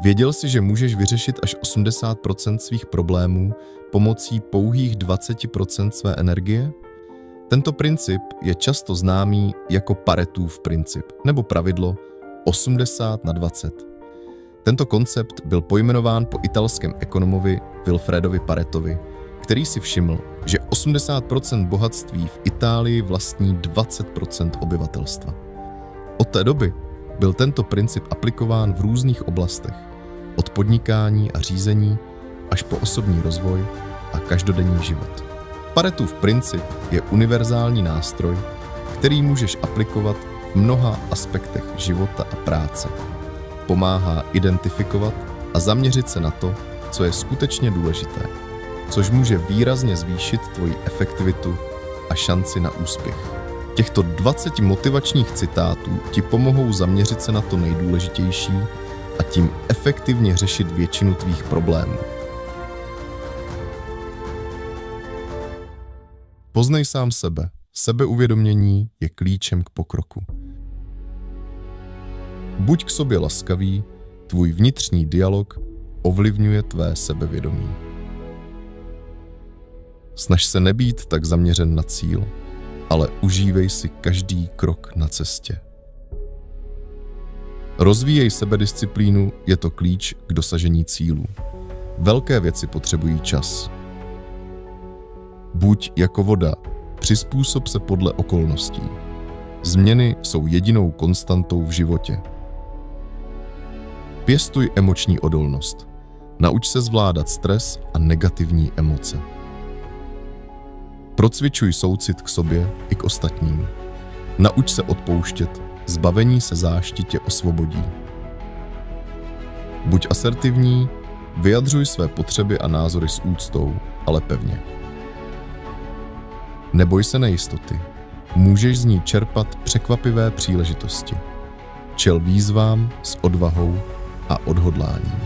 Věděl jsi, že můžeš vyřešit až 80% svých problémů pomocí pouhých 20% své energie? Tento princip je často známý jako Paretův princip nebo pravidlo 80/20. Tento koncept byl pojmenován po italském ekonomovi Vilfredovi Paretovi, který si všiml, že 80% bohatství v Itálii vlastní 20% obyvatelstva. Od té doby byl tento princip aplikován v různých oblastech, od podnikání a řízení až po osobní rozvoj a každodenní život. Paretův princip je univerzální nástroj, který můžeš aplikovat v mnoha aspektech života a práce. Pomáhá identifikovat a zaměřit se na to, co je skutečně důležité, což může výrazně zvýšit tvoji efektivitu a šanci na úspěch. Těchto 20 motivačních citátů ti pomohou zaměřit se na to nejdůležitější a tím efektivně řešit většinu tvých problémů. Poznej sám sebe. Sebeuvědomění je klíčem k pokroku. Buď k sobě laskavý, tvůj vnitřní dialog ovlivňuje tvé sebevědomí. Snaž se nebýt tak zaměřen na cíl, ale užívej si každý krok na cestě. Rozvíjej sebedisciplínu, je to klíč k dosažení cílů. Velké věci potřebují čas. Buď jako voda, přizpůsob se podle okolností. Změny jsou jedinou konstantou v životě. Pěstuj emoční odolnost. Nauč se zvládat stres a negativní emoce. Procvičuj soucit k sobě i k ostatním. Nauč se odpouštět, zbavení se záštitě osvobodí. Buď asertivní, vyjadřuj své potřeby a názory s úctou, ale pevně. Neboj se nejistoty. Můžeš z ní čerpat překvapivé příležitosti. Čel výzvám s odvahou a odhodláním.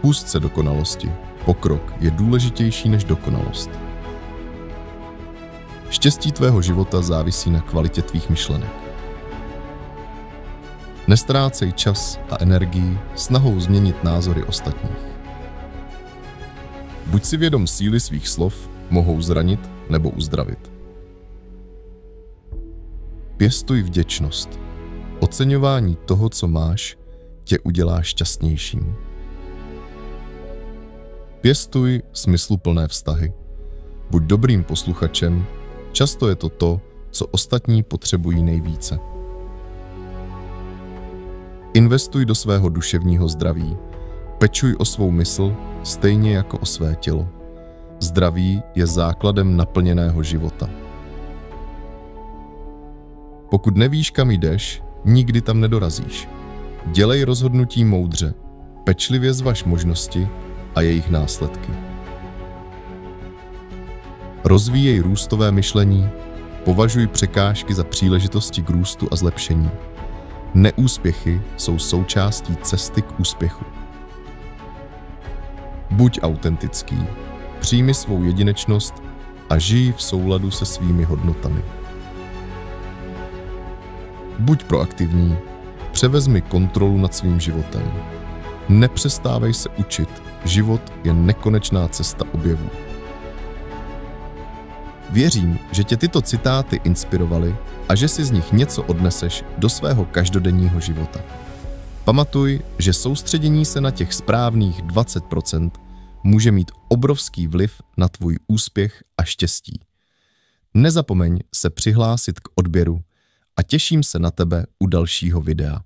Pusť se dokonalosti. Pokrok je důležitější než dokonalost. Štěstí tvého života závisí na kvalitě tvých myšlenek. Neztrácej čas a energii snahou změnit názory ostatních. Buď si vědom síly svých slov, mohou zranit nebo uzdravit. Pěstuj vděčnost. Oceňování toho, co máš, tě udělá šťastnějším. Pěstuj smysluplné vztahy. Buď dobrým posluchačem, často je to to, co ostatní potřebují nejvíce. Investuj do svého duševního zdraví. Pečuj o svou mysl stejně jako o své tělo. Zdraví je základem naplněného života. Pokud nevíš, kam jdeš, nikdy tam nedorazíš. Dělej rozhodnutí moudře, pečlivě zvaž možnosti a jejich následky. Rozvíjej růstové myšlení, považuj překážky za příležitosti k růstu a zlepšení. Neúspěchy jsou součástí cesty k úspěchu. Buď autentický, přijmi svou jedinečnost a žij v souladu se svými hodnotami. Buď proaktivní, převezmi kontrolu nad svým životem. Nepřestávej se učit, život je nekonečná cesta objevů. Věřím, že tě tyto citáty inspirovaly a že si z nich něco odneseš do svého každodenního života. Pamatuj, že soustředění se na těch správných 20% může mít obrovský vliv na tvůj úspěch a štěstí. Nezapomeň se přihlásit k odběru a těším se na tebe u dalšího videa.